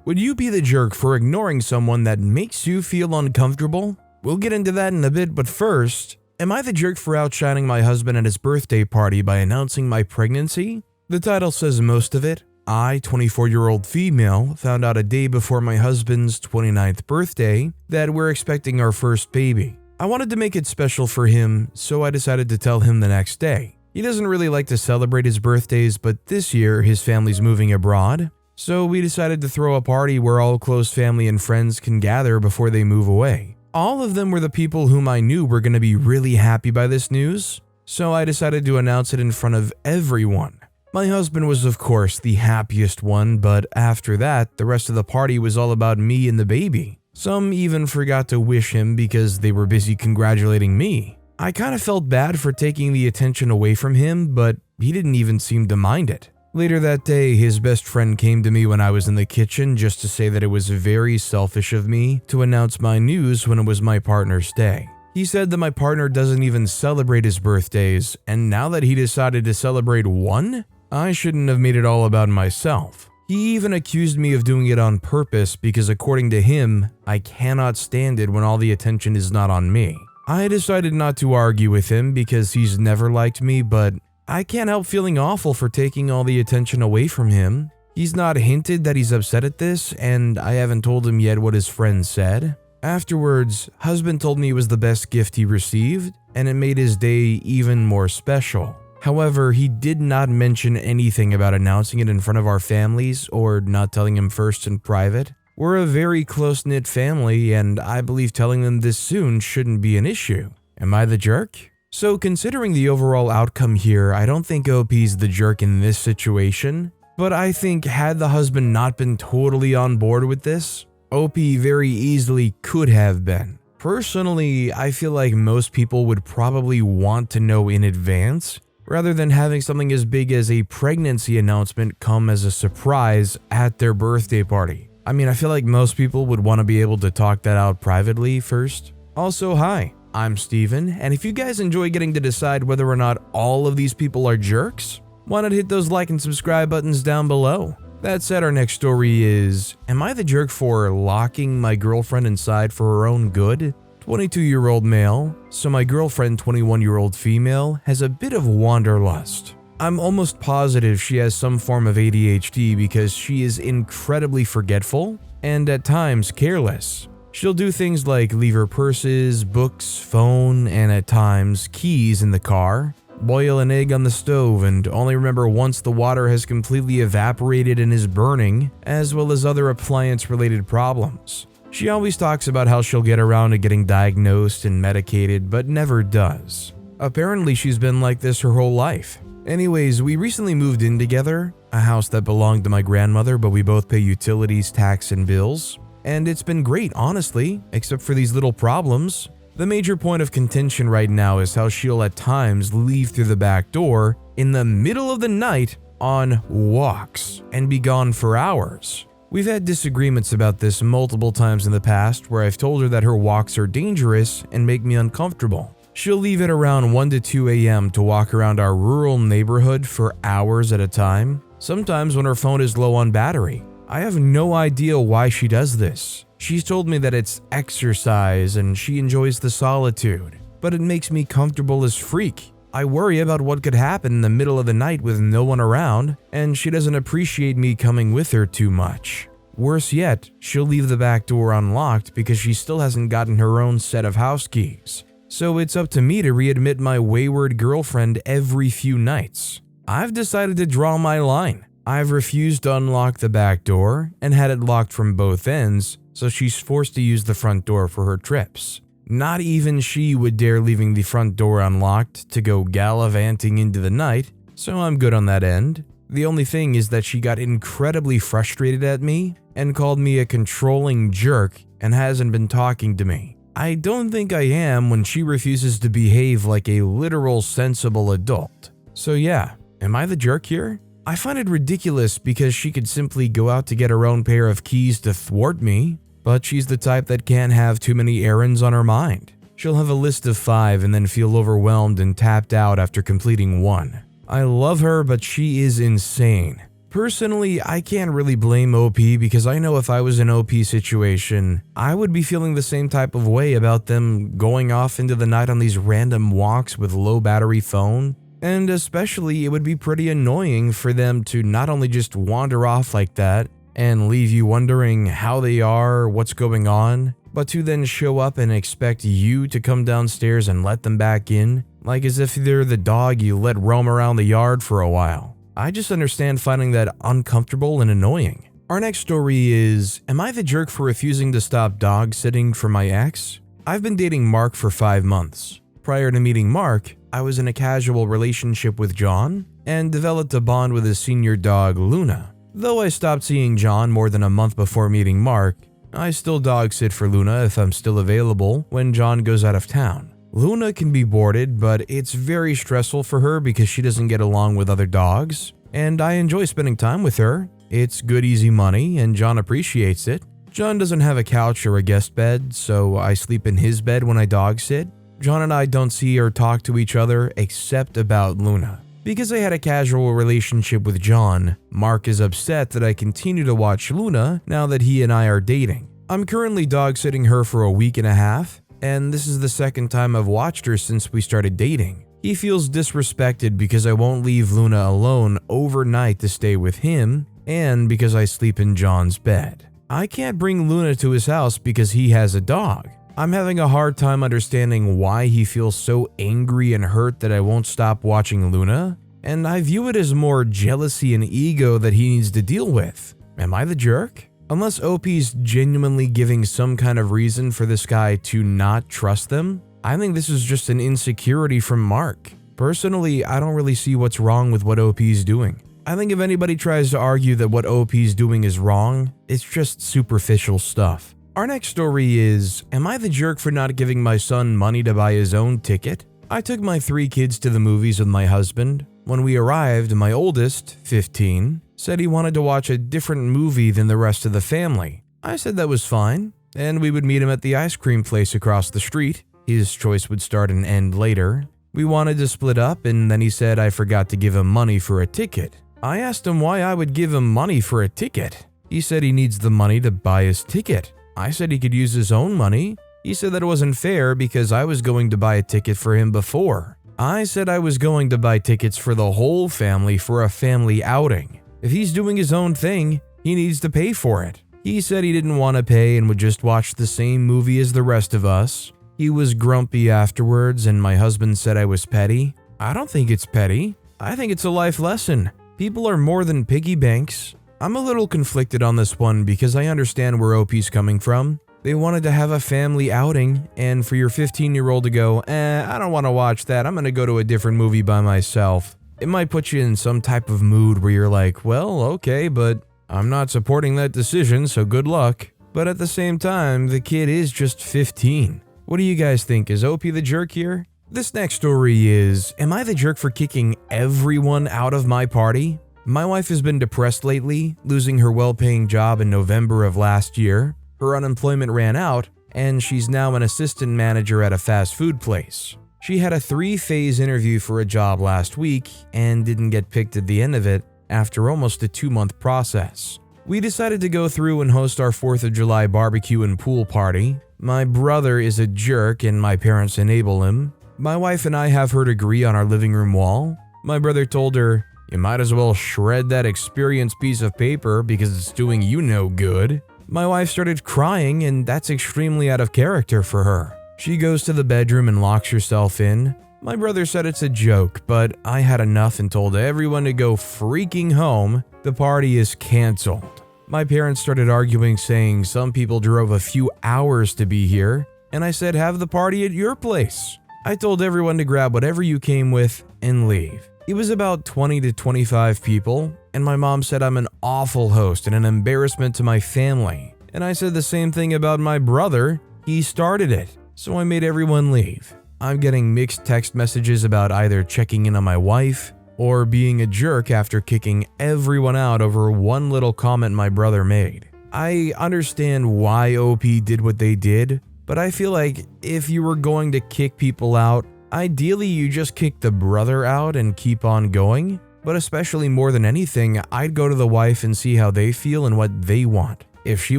Would you be the jerk for ignoring someone that makes you feel uncomfortable? We'll get into that in a bit, but first, am I the jerk for outshining my husband at his birthday party by announcing my pregnancy? The title says most of it. I, 24-year-old female, found out a day before my husband's 29th birthday that we're expecting our first baby. I wanted to make it special for him, so I decided to tell him the next day. He doesn't really like to celebrate his birthdays, but this year his family's moving abroad. So we decided to throw a party where all close family and friends can gather before they move away. All of them were the people whom I knew were going to be really happy by this news, so I decided to announce it in front of everyone. My husband was of course the happiest one, but after that, the rest of the party was all about me and the baby. Some even forgot to wish him because they were busy congratulating me. I kind of felt bad for taking the attention away from him, but he didn't even seem to mind it. Later that day, his best friend came to me when I was in the kitchen just to say that it was very selfish of me to announce my news when it was my partner's day. He said that my partner doesn't even celebrate his birthdays, and now that he decided to celebrate one, I shouldn't have made it all about myself. He even accused me of doing it on purpose because according to him, I cannot stand it when all the attention is not on me. I decided not to argue with him because he's never liked me, but I can't help feeling awful for taking all the attention away from him. He's not hinted that he's upset at this, and I haven't told him yet what his friend said. Afterwards, husband told me it was the best gift he received, and it made his day even more special. However, he did not mention anything about announcing it in front of our families or not telling him first in private. We're a very close-knit family, and I believe telling them this soon shouldn't be an issue. Am I the jerk? So considering the overall outcome here, I don't think OP's the jerk in this situation, but I think had the husband not been totally on board with this, OP very easily could have been. Personally, I feel like most people would probably want to know in advance, rather than having something as big as a pregnancy announcement come as a surprise at their birthday party. I mean, I feel like most people would want to be able to talk that out privately first. Also, hi. I'm Steven, and if you guys enjoy getting to decide whether or not all of these people are jerks, why not hit those like and subscribe buttons down below? That said, our next story is, am I the jerk for locking my girlfriend inside for her own good? 22-year-old male, so my girlfriend, 21-year-old female, has a bit of wanderlust. I'm almost positive she has some form of ADHD because she is incredibly forgetful and at times careless. She'll do things like leave her purses, books, phone, and at times keys in the car, boil an egg on the stove, and only remember once the water has completely evaporated and is burning, as well as other appliance-related problems. She always talks about how she'll get around to getting diagnosed and medicated, but never does. Apparently, she's been like this her whole life. Anyways, we recently moved in together, a house that belonged to my grandmother, but we both pay utilities, tax, and bills. And it's been great, honestly, except for these little problems. The major point of contention right now is how she'll at times leave through the back door in the middle of the night on walks and be gone for hours. We've had disagreements about this multiple times in the past where I've told her that her walks are dangerous and make me uncomfortable. She'll leave at around 1 to 2 a.m. to walk around our rural neighborhood for hours at a time, sometimes when her phone is low on battery. I have no idea why she does this. She's told me that it's exercise and she enjoys the solitude, but it makes me comfortable as freak. I worry about what could happen in the middle of the night with no one around, and she doesn't appreciate me coming with her too much. Worse yet, she'll leave the back door unlocked because she still hasn't gotten her own set of house keys. So it's up to me to readmit my wayward girlfriend every few nights. I've decided to draw my line. I've refused to unlock the back door and had it locked from both ends, so she's forced to use the front door for her trips. Not even she would dare leaving the front door unlocked to go gallivanting into the night, so I'm good on that end. The only thing is that she got incredibly frustrated at me and called me a controlling jerk and hasn't been talking to me. I don't think I am when she refuses to behave like a literal sensible adult. So yeah, am I the jerk here? I find it ridiculous because she could simply go out to get her own pair of keys to thwart me, but she's the type that can't have too many errands on her mind. She'll have a list of 5 and then feel overwhelmed and tapped out after completing one. I love her, but she is insane. Personally, I can't really blame OP because I know if I was in OP's situation, I would be feeling the same type of way about them going off into the night on these random walks with low battery phone. And especially, it would be pretty annoying for them to not only just wander off like that and leave you wondering how they are, what's going on, but to then show up and expect you to come downstairs and let them back in, like as if they're the dog you let roam around the yard for a while. I just understand finding that uncomfortable and annoying. Our next story is, am I the jerk for refusing to stop dog sitting for my ex? I've been dating Mark for 5 months. Prior to meeting Mark, I was in a casual relationship with John and developed a bond with his senior dog, Luna. Though I stopped seeing John more than a month before meeting Mark, I still dog sit for Luna if I'm still available when John goes out of town. Luna can be boarded, but it's very stressful for her because she doesn't get along with other dogs, and I enjoy spending time with her. It's good easy money, and John appreciates it. John doesn't have a couch or a guest bed, so I sleep in his bed when I dog sit. John and I don't see or talk to each other except about Luna. Because I had a casual relationship with John, Mark is upset that I continue to watch Luna now that he and I are dating. I'm currently dog sitting her for a week and a half, and this is the second time I've watched her since we started dating. He feels disrespected because I won't leave Luna alone overnight to stay with him, and because I sleep in John's bed. I can't bring Luna to his house because he has a dog. I'm having a hard time understanding why he feels so angry and hurt that I won't stop watching Luna, and I view it as more jealousy and ego that he needs to deal with. Am I the jerk? Unless OP's genuinely giving some kind of reason for this guy to not trust them, I think this is just an insecurity from Mark. Personally, I don't really see what's wrong with what OP's doing. I think if anybody tries to argue that what OP's doing is wrong, it's just superficial stuff. Our next story is, am I the jerk for not giving my son money to buy his own ticket? I took my 3 kids to the movies with my husband. When we arrived, my oldest, 15, said he wanted to watch a different movie than the rest of the family. I said that was fine, and we would meet him at the ice cream place across the street. His choice would start and end later. We wanted to split up, and then he said I forgot to give him money for a ticket. I asked him why I would give him money for a ticket. He said he needs the money to buy his ticket. I said he could use his own money. He said that it wasn't fair because I was going to buy a ticket for him before. I said I was going to buy tickets for the whole family for a family outing. If he's doing his own thing, he needs to pay for it. He said he didn't want to pay and would just watch the same movie as the rest of us. He was grumpy afterwards, and my husband said I was petty. I don't think it's petty. I think it's a life lesson. People are more than piggy banks. I'm a little conflicted on this one because I understand where OP's coming from. They wanted to have a family outing, and for your 15-year-old to go, I don't want to watch that, I'm going to go to a different movie by myself. It might put you in some type of mood where you're like, well, okay, but I'm not supporting that decision, so good luck. But at the same time, the kid is just 15. What do you guys think? Is OP the jerk here? This next story is, am I the jerk for kicking everyone out of my party? My wife has been depressed lately, losing her well-paying job in November of last year. Her unemployment ran out, and she's now an assistant manager at a fast food place. She had a 3-phase interview for a job last week and didn't get picked at the end of it after almost a 2-month process. We decided to go through and host our 4th of July barbecue and pool party. My brother is a jerk and my parents enable him. My wife and I have her degree on our living room wall. My brother told her, "You might as well shred that experience piece of paper because it's doing you no good." My wife started crying, and that's extremely out of character for her. She goes to the bedroom and locks herself in. My brother said it's a joke, but I had enough and told everyone to go freaking home. The party is canceled. My parents started arguing, saying some people drove a few hours to be here, and I said have the party at your place. I told everyone to grab whatever you came with and leave. It was about 20 to 25 people, and my mom said I'm an awful host and an embarrassment to my family. And I said the same thing about my brother. He started it, so I made everyone leave. I'm getting mixed text messages about either checking in on my wife or being a jerk after kicking everyone out over one little comment my brother made. I understand why OP did what they did, but I feel like if you were going to kick people out, ideally you just kick the brother out and keep on going. but especially more than anything, I'd go to the wife and see how they feel and what they want. If she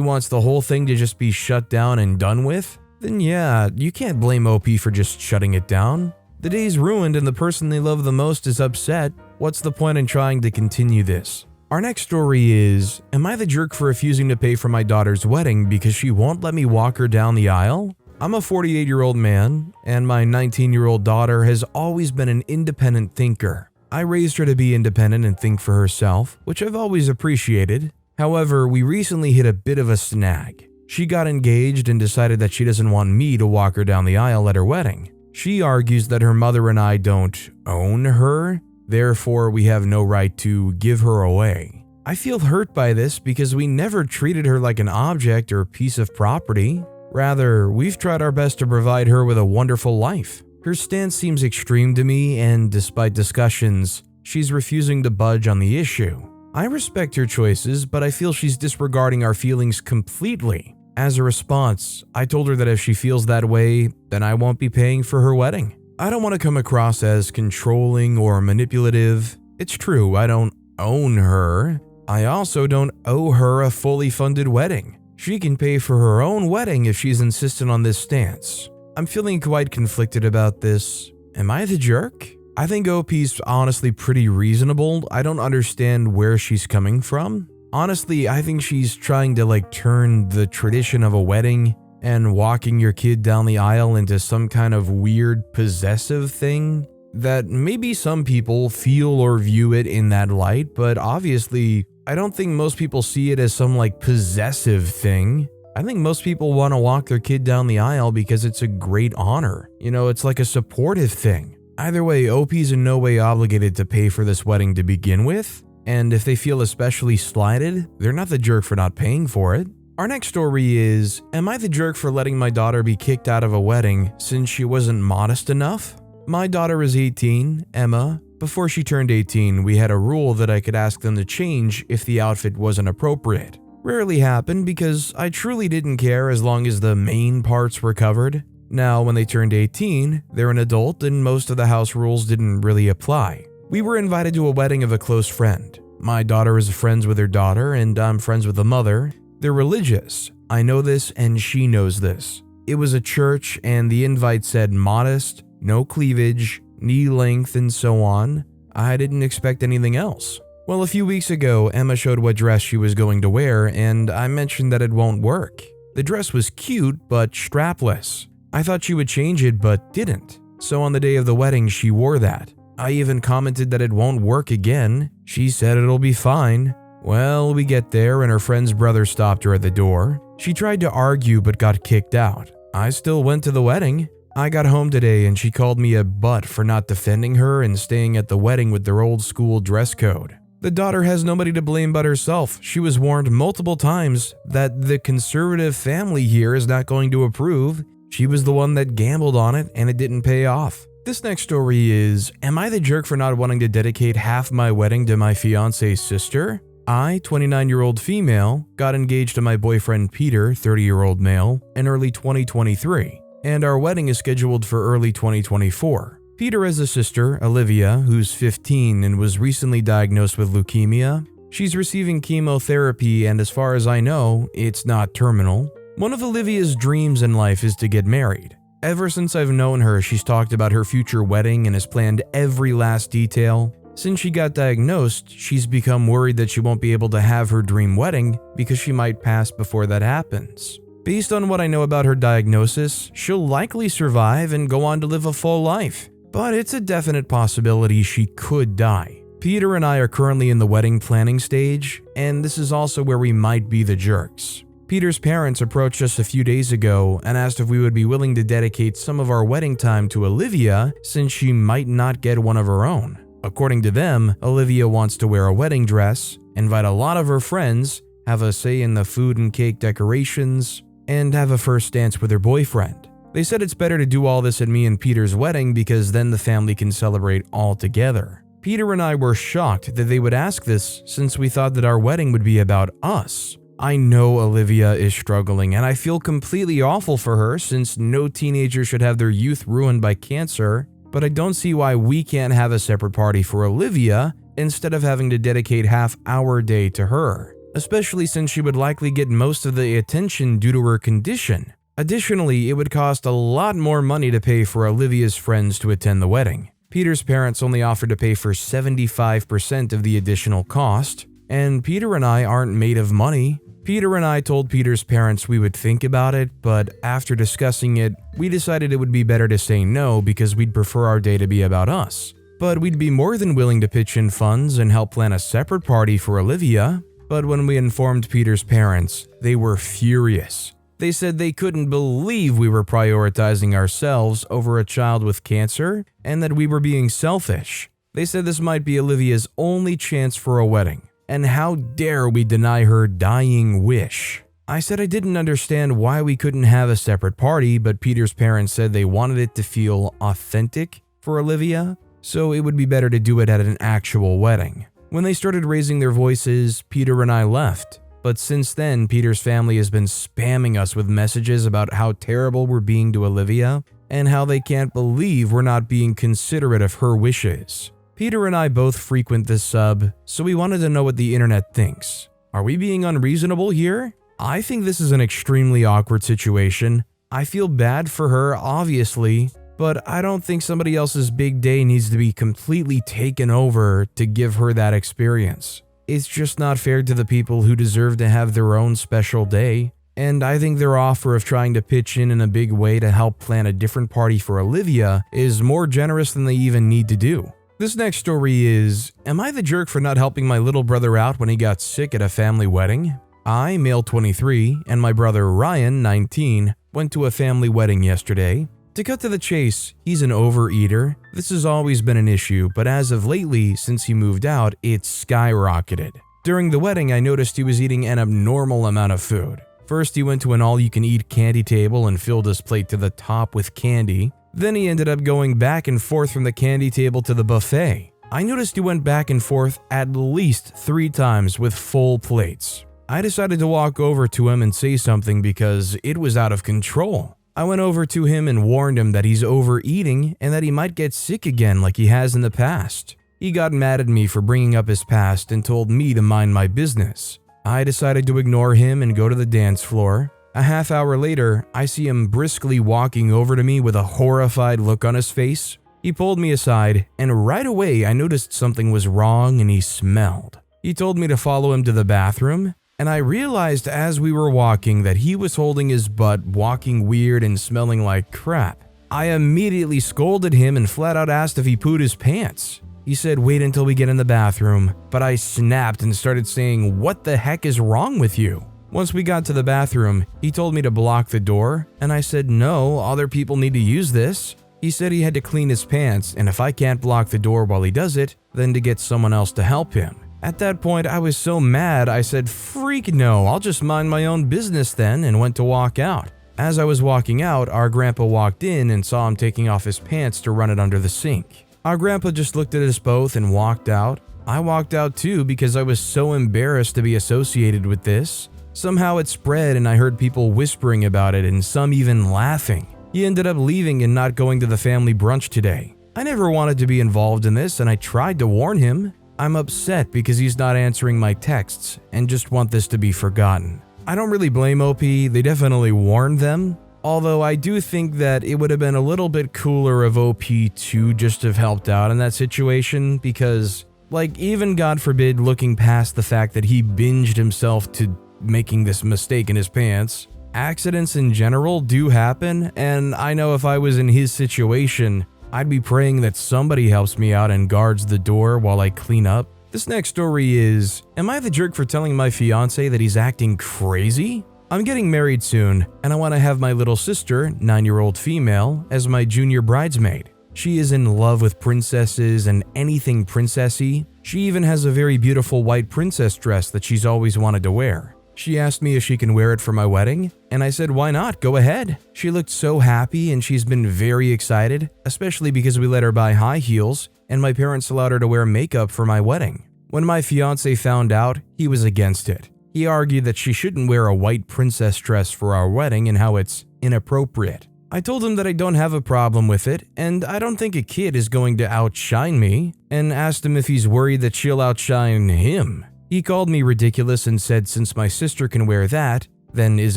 wants the whole thing to just be shut down and done with, then yeah, you can't blame OP for just shutting it down. The day's ruined and the person they love the most is upset. What's the point in trying to continue this? Our next story is, am I the jerk for refusing to pay for my daughter's wedding because she won't let me walk her down the aisle? I'm a 48-year-old man, and my 19-year-old daughter has always been an independent thinker. I raised her to be independent and think for herself, which I've always appreciated. However, we recently hit a bit of a snag. She got engaged and decided that she doesn't want me to walk her down the aisle at her wedding. She argues that her mother and I don't own her, therefore we have no right to give her away. I feel hurt by this because we never treated her like an object or piece of property. Rather, we've tried our best to provide her with a wonderful life. Her stance seems extreme to me, and despite discussions, she's refusing to budge on the issue. I respect her choices, but I feel she's disregarding our feelings completely. As a response, I told her that if she feels that way, then I won't be paying for her wedding. I don't want to come across as controlling or manipulative. It's true, I don't own her. I also don't owe her a fully funded wedding. She can pay for her own wedding if she's insistent on this stance. I'm feeling quite conflicted about this. Am I the jerk? I think OP's honestly pretty reasonable. I don't understand where she's coming from. Honestly, I think she's trying to turn the tradition of a wedding and walking your kid down the aisle into some kind of weird possessive thing that maybe some people feel or view it in that light, but obviously I don't think most people see it as some possessive thing. I think most people want to walk their kid down the aisle because it's a great honor. It's like a supportive thing. Either way, OP's in no way obligated to pay for this wedding to begin with, and if they feel especially slighted, they're not the jerk for not paying for it. Our next story is, am I the jerk for letting my daughter be kicked out of a wedding since she wasn't modest enough? My daughter is 18, Emma. Before she turned 18, we had a rule that I could ask them to change if the outfit wasn't appropriate. Rarely happened because I truly didn't care as long as the main parts were covered. Now, when they turned 18, they're an adult and most of the house rules didn't really apply. We were invited to a wedding of a close friend. My daughter is friends with her daughter and I'm friends with the mother. They're religious. I know this and she knows this. It was a church and the invite said modest, no cleavage, knee length, and so on. I didn't expect anything else. Well, a few weeks ago, Emma showed what dress she was going to wear, and I mentioned that it won't work. The dress was cute, but strapless. I thought she would change it, but didn't. So on the day of the wedding, she wore that. I even commented that it won't work again. She said it'll be fine. Well, we get there, and her friend's brother stopped her at the door. She tried to argue, but got kicked out. I still went to the wedding. I got home today and she called me a butt for not defending her and staying at the wedding with their old school dress code. The daughter has nobody to blame but herself. She was warned multiple times that the conservative family here is not going to approve. She was the one that gambled on it and it didn't pay off. This next story is, am I the jerk for not wanting to dedicate half my wedding to my fiance's sister? I, 29-year-old female, got engaged to my boyfriend Peter, 30-year-old male, in early 2023. And our wedding is scheduled for early 2024. Peter has a sister, Olivia, who's 15 and was recently diagnosed with leukemia. She's receiving chemotherapy and as far as I know, it's not terminal. One of Olivia's dreams in life is to get married. Ever since I've known her, she's talked about her future wedding and has planned every last detail. Since she got diagnosed, she's become worried that she won't be able to have her dream wedding because she might pass before that happens. Based on what I know about her diagnosis, she'll likely survive and go on to live a full life. But it's a definite possibility she could die. Peter and I are currently in the wedding planning stage, and this is also where we might be the jerks. Peter's parents approached us a few days ago and asked if we would be willing to dedicate some of our wedding time to Olivia since she might not get one of her own. According to them, Olivia wants to wear a wedding dress, invite a lot of her friends, have a say in the food and cake decorations, and have a first dance with her boyfriend. They said it's better to do all this at me and Peter's wedding because then the family can celebrate all together. Peter and I were shocked that they would ask this since we thought that our wedding would be about us. I know Olivia is struggling and I feel completely awful for her since no teenager should have their youth ruined by cancer, but I don't see why we can't have a separate party for Olivia instead of having to dedicate half our day to her, especially since she would likely get most of the attention due to her condition. Additionally, it would cost a lot more money to pay for Olivia's friends to attend the wedding. Peter's parents only offered to pay for 75% of the additional cost, and Peter and I aren't made of money. Peter and I told Peter's parents we would think about it, but after discussing it, we decided it would be better to say no because we'd prefer our day to be about us. But we'd be more than willing to pitch in funds and help plan a separate party for Olivia. But when we informed Peter's parents, they were furious. They said they couldn't believe we were prioritizing ourselves over a child with cancer and that we were being selfish. They said this might be Olivia's only chance for a wedding, and how dare we deny her dying wish. I said I didn't understand why we couldn't have a separate party, but Peter's parents said they wanted it to feel authentic for Olivia, so it would be better to do it at an actual wedding. When they started raising their voices, Peter and I left. But since then, Peter's family has been spamming us with messages about how terrible we're being to Olivia and how they can't believe we're not being considerate of her wishes. Peter and I both frequent this sub, so we wanted to know what the internet thinks. Are we being unreasonable here? I think this is an extremely awkward situation. I feel bad for her, obviously, but I don't think somebody else's big day needs to be completely taken over to give her that experience. It's just not fair to the people who deserve to have their own special day, and I think their offer of trying to pitch in a big way to help plan a different party for Olivia is more generous than they even need to do. This next story is, am I the jerk for not helping my little brother out when he got sick at a family wedding? I, male 23, and my brother Ryan, 19, went to a family wedding yesterday. To cut to the chase, he's an overeater. This has always been an issue, but as of lately, since he moved out, it's skyrocketed. During the wedding, I noticed he was eating an abnormal amount of food. First, he went to an all-you-can-eat candy table and filled his plate to the top with candy. Then he ended up going back and forth from the candy table to the buffet. I noticed he went back and forth at least 3 times with full plates. I decided to walk over to him and say something because it was out of control. I went over to him and warned him that he's overeating and that he might get sick again like he has in the past. He got mad at me for bringing up his past and told me to mind my business. I decided to ignore him and go to the dance floor. A half hour later, I see him briskly walking over to me with a horrified look on his face. He pulled me aside, and right away I noticed something was wrong and he smelled. He told me to follow him to the bathroom, and I realized as we were walking that he was holding his butt, walking weird and smelling like crap. I immediately scolded him and flat out asked if he pooed his pants. He said wait until we get in the bathroom, but I snapped and started saying, "What the heck is wrong with you?" Once we got to the bathroom, he told me to block the door, and I said no, other people need to use this. He said he had to clean his pants, and if I can't block the door while he does it, then to get someone else to help him. At that point, I was so mad, I said, "Freak no, I'll just mind my own business then," and went to walk out. As I was walking out, our grandpa walked in and saw him taking off his pants to run it under the sink. Our grandpa just looked at us both and walked out. I walked out too because I was so embarrassed to be associated with this. Somehow it spread and I heard people whispering about it and some even laughing. He ended up leaving and not going to the family brunch today. I never wanted to be involved in this and I tried to warn him. I'm upset because he's not answering my texts and just want this to be forgotten. I don't really blame OP, they definitely warned them. Although I do think that it would have been a little bit cooler of OP to just have helped out in that situation because, like, even God forbid looking past the fact that he binged himself to making this mistake in his pants, accidents in general do happen, and I know if I was in his situation, I'd be praying that somebody helps me out and guards the door while I clean up. This next story is, am I the jerk for telling my fiancé that he's acting crazy? I'm getting married soon, and I want to have my little sister, 9-year-old female, as my junior bridesmaid. She is in love with princesses and anything princessy. She even has a very beautiful white princess dress that she's always wanted to wear. She asked me if she can wear it for my wedding, and I said, why not? Go ahead. She looked so happy and she's been very excited, especially because we let her buy high heels and my parents allowed her to wear makeup for my wedding. When my fiancé found out, he was against it. He argued that she shouldn't wear a white princess dress for our wedding and how it's inappropriate. I told him that I don't have a problem with it, and I don't think a kid is going to outshine me, and asked him if he's worried that she'll outshine him. He called me ridiculous and said since my sister can wear that, then is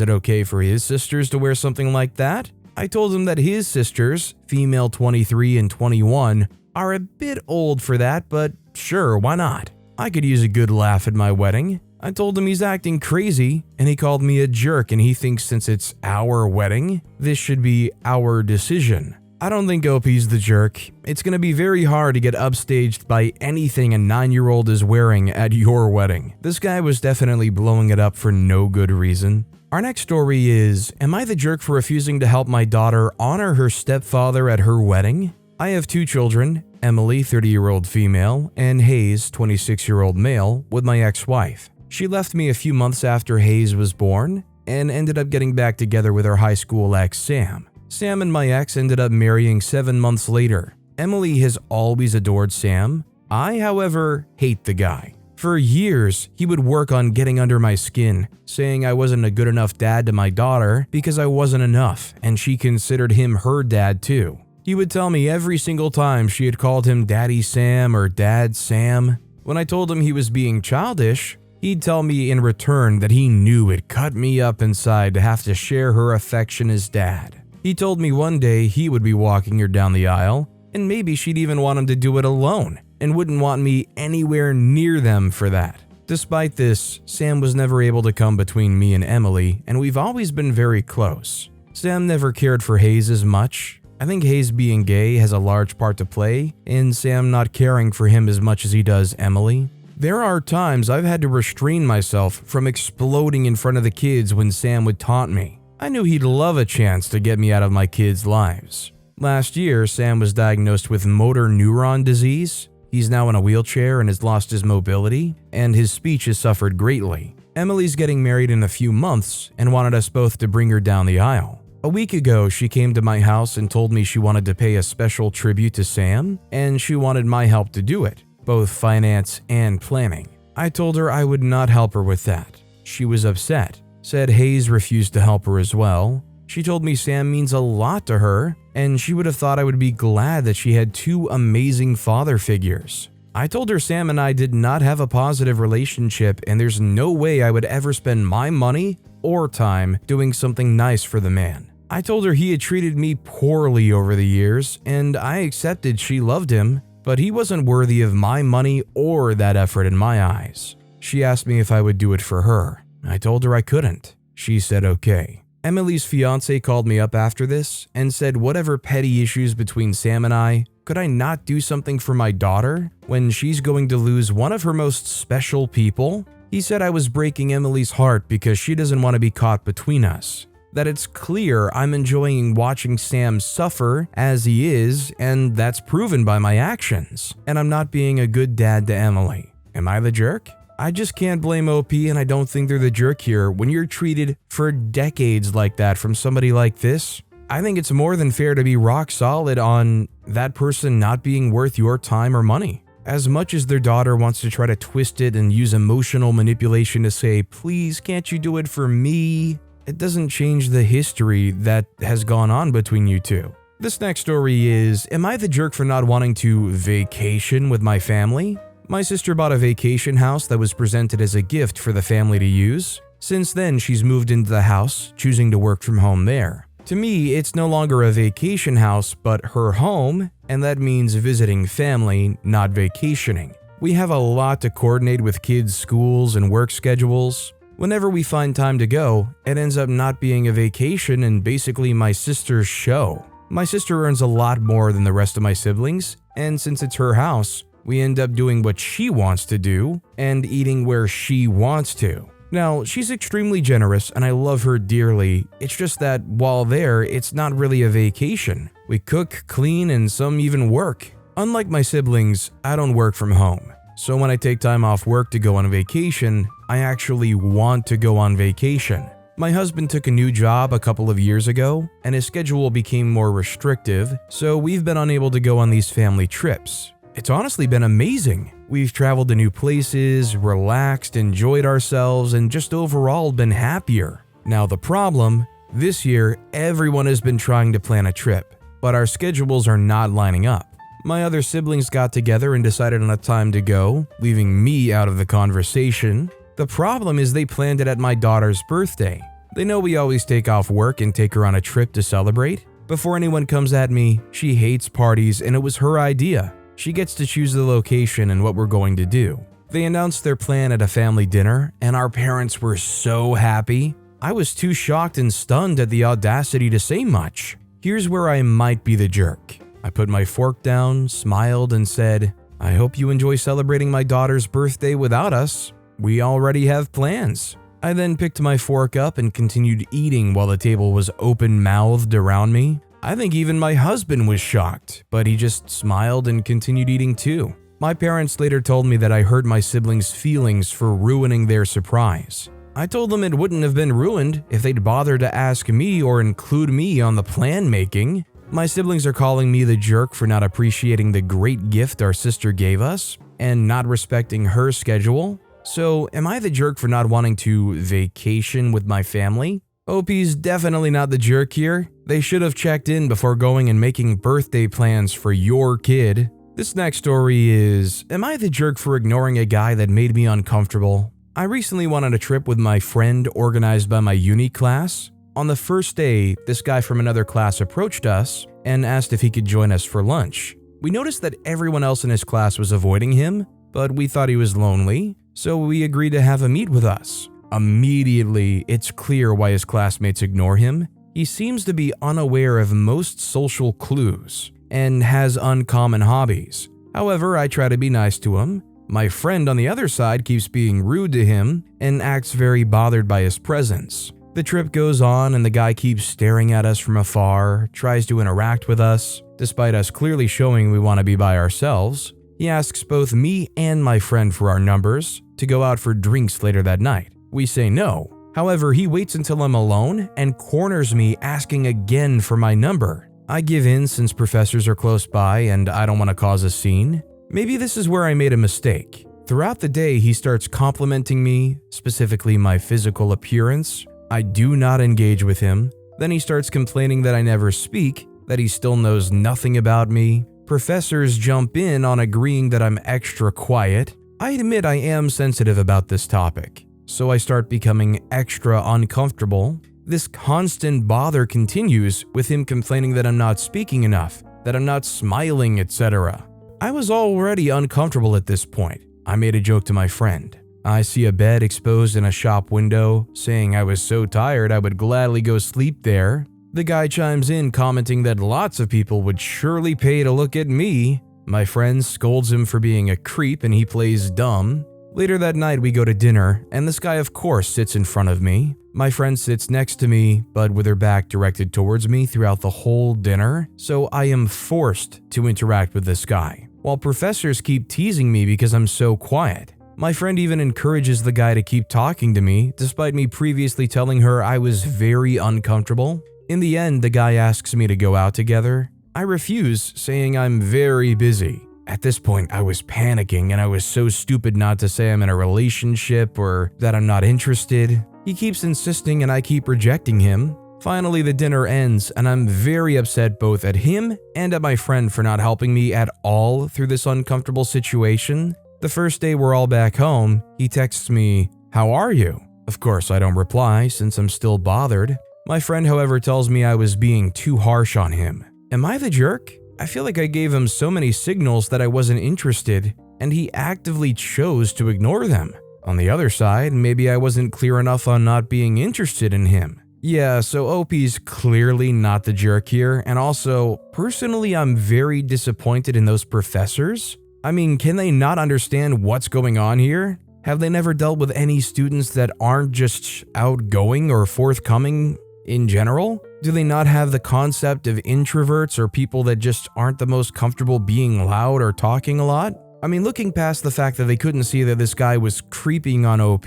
it okay for his sisters to wear something like that? I told him that his sisters, female 23 and 21, are a bit old for that, but sure, why not? I could use a good laugh at my wedding. I told him he's acting crazy, and he called me a jerk, and he thinks since it's our wedding, this should be our decision. I don't think OP's the jerk. It's gonna be very hard to get upstaged by anything a 9-year-old is wearing at your wedding. This guy was definitely blowing it up for no good reason. Our next story is, am I the jerk for refusing to help my daughter honor her stepfather at her wedding? I have 2 children, Emily, 30-year-old female, and Hayes, 26-year-old male, with my ex-wife. She left me a few months after Hayes was born and ended up getting back together with her high school ex, Sam. Sam and my ex ended up marrying 7 months later. Emily has always adored Sam. I, however, hate the guy. For years, he would work on getting under my skin, saying I wasn't a good enough dad to my daughter because I wasn't enough, and she considered him her dad too. He would tell me every single time she had called him Daddy Sam or Dad Sam. When I told him he was being childish, he'd tell me in return that he knew it cut me up inside to have to share her affection as dad. He told me one day he would be walking her down the aisle, and maybe she'd even want him to do it alone, and wouldn't want me anywhere near them for that. Despite this, Sam was never able to come between me and Emily, and we've always been very close. Sam never cared for Hayes as much. I think Hayes being gay has a large part to play in Sam not caring for him as much as he does Emily. There are times I've had to restrain myself from exploding in front of the kids when Sam would taunt me. I knew he'd love a chance to get me out of my kids' lives. Last year, Sam was diagnosed with motor neuron disease. He's now in a wheelchair and has lost his mobility, and his speech has suffered greatly. Emily's getting married in a few months and wanted us both to bring her down the aisle. A week ago, she came to my house and told me she wanted to pay a special tribute to Sam, and she wanted my help to do it, both finance and planning. I told her I would not help her with that. She was upset, said Hayes refused to help her as well. She told me Sam means a lot to her, and she would have thought I would be glad that she had 2 amazing father figures. I told her Sam and I did not have a positive relationship, and there's no way I would ever spend my money or time doing something nice for the man. I told her he had treated me poorly over the years, and I accepted she loved him, but he wasn't worthy of my money or that effort in my eyes. She asked me if I would do it for her. I told her I couldn't. She said okay. Emily's fiancé called me up after this and said whatever petty issues between Sam and I, could I not do something for my daughter when she's going to lose one of her most special people? He said I was breaking Emily's heart because she doesn't want to be caught between us. That it's clear I'm enjoying watching Sam suffer as he is, and that's proven by my actions. And I'm not being a good dad to Emily. Am I the jerk? I just can't blame OP, and I don't think they're the jerk here when you're treated for decades like that from somebody like this. I think it's more than fair to be rock solid on that person not being worth your time or money. As much as their daughter wants to try to twist it and use emotional manipulation to say, please, can't you do it for me? It doesn't change the history that has gone on between you two. This next story is, am I the jerk for not wanting to vacation with my family? My sister bought a vacation house that was presented as a gift for the family to use. Since then, she's moved into the house, choosing to work from home there. To me, it's no longer a vacation house, but her home, and that means visiting family, not vacationing. We have a lot to coordinate with kids' schools and work schedules. Whenever we find time to go, it ends up not being a vacation and basically my sister's show. My sister earns a lot more than the rest of my siblings, and since it's her house, we end up doing what she wants to do and eating where she wants to. Now, she's extremely generous and I love her dearly. It's just that while there, it's not really a vacation. We cook, clean, and some even work. Unlike my siblings, I don't work from home. So when I take time off work to go on vacation, I actually want to go on vacation. My husband took a new job a couple of years ago, and his schedule became more restrictive, so we've been unable to go on these family trips. It's honestly been amazing. We've traveled to new places, relaxed, enjoyed ourselves, and just overall been happier. Now the problem, This year, everyone has been trying to plan a trip, but our schedules are not lining up. My other siblings got together and decided on a time to go, leaving me out of the conversation. The problem is they planned it at my daughter's birthday. They know we always take off work and take her on a trip to celebrate. Before anyone comes at me, she hates parties and it was her idea. She gets to choose the location and what we're going to do. They announced their plan at a family dinner, and our parents were so happy. I was too shocked and stunned at the audacity to say much. Here's where I might be the jerk. I put my fork down, smiled, and said, "I hope you enjoy celebrating my daughter's birthday without us. We already have plans." I then picked my fork up and continued eating while the table was open-mouthed around me. I think even my husband was shocked, but he just smiled and continued eating too. My parents later told me that I hurt my siblings' feelings for ruining their surprise. I told them it wouldn't have been ruined if they'd bothered to ask me or include me on the plan making. My siblings are calling me the jerk for not appreciating the great gift our sister gave us and not respecting her schedule. So, am I the jerk for not wanting to vacation with my family? OP's definitely not the jerk here. They should have checked in before going and making birthday plans for your kid. This next story is, am I the jerk for ignoring a guy that made me uncomfortable? I recently went on a trip with my friend organized by my uni class. On the first day, this guy from another class approached us and asked if he could join us for lunch. We noticed that everyone else in his class was avoiding him, but we thought he was lonely, so we agreed to have him meet with us. Immediately, it's clear why his classmates ignore him. He seems to be unaware of most social clues and has uncommon hobbies. However, I try to be nice to him. My friend on the other side keeps being rude to him and acts very bothered by his presence. The trip goes on and the guy keeps staring at us from afar, tries to interact with us, despite us clearly showing we want to be by ourselves. He asks both me and my friend for our numbers to go out for drinks later that night. We say no. However, he waits until I'm alone and corners me asking again for my number. I give in since professors are close by and I don't want to cause a scene. Maybe this is where I made a mistake. Throughout the day, he starts complimenting me, specifically my physical appearance. I do not engage with him. Then he starts complaining that I never speak, that he still knows nothing about me. Professors jump in on agreeing that I'm extra quiet. I admit I am sensitive about this topic, so I start becoming extra uncomfortable. This constant bother continues with him complaining that I'm not speaking enough, that I'm not smiling, etc. I was already uncomfortable at this point. I made a joke to my friend. I see a bed exposed in a shop window, saying I was so tired I would gladly go sleep there. The guy chimes in commenting that lots of people would surely pay to look at me. My friend scolds him for being a creep and he plays dumb. Later that night we go to dinner and this guy of course sits in front of me. My friend sits next to me but with her back directed towards me throughout the whole dinner, so I am forced to interact with this guy, while professors keep teasing me because I'm so quiet. My friend even encourages the guy to keep talking to me despite me previously telling her I was very uncomfortable. In the end, the guy asks me to go out together. I refuse, saying I'm very busy. At this point, I was panicking and I was so stupid not to say I'm in a relationship or that I'm not interested. He keeps insisting and I keep rejecting him. Finally, the dinner ends and I'm very upset both at him and at my friend for not helping me at all through this uncomfortable situation. The first day we're all back home, he texts me, "How are you?" Of course, I don't reply since I'm still bothered. My friend, however, tells me I was being too harsh on him. Am I the jerk? I feel like I gave him so many signals that I wasn't interested, and he actively chose to ignore them. On the other side, maybe I wasn't clear enough on not being interested in him. Yeah, so OP's clearly not the jerk here, and also, personally, I'm very disappointed in those professors. I mean, can they not understand what's going on here? Have they never dealt with any students that aren't just outgoing or forthcoming in general? Do they not have the concept of introverts or people that just aren't the most comfortable being loud or talking a lot? I mean, looking past the fact that they couldn't see that this guy was creeping on OP,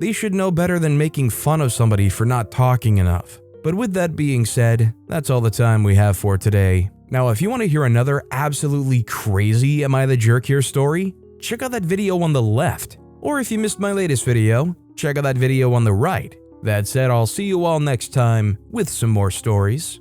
they should know better than making fun of somebody for not talking enough. But with that being said, that's all the time we have for today. Now, if you want to hear another absolutely crazy Am I the Jerk Here story, check out that video on the left. Or if you missed my latest video, check out that video on the right. That said, I'll see you all next time with some more stories.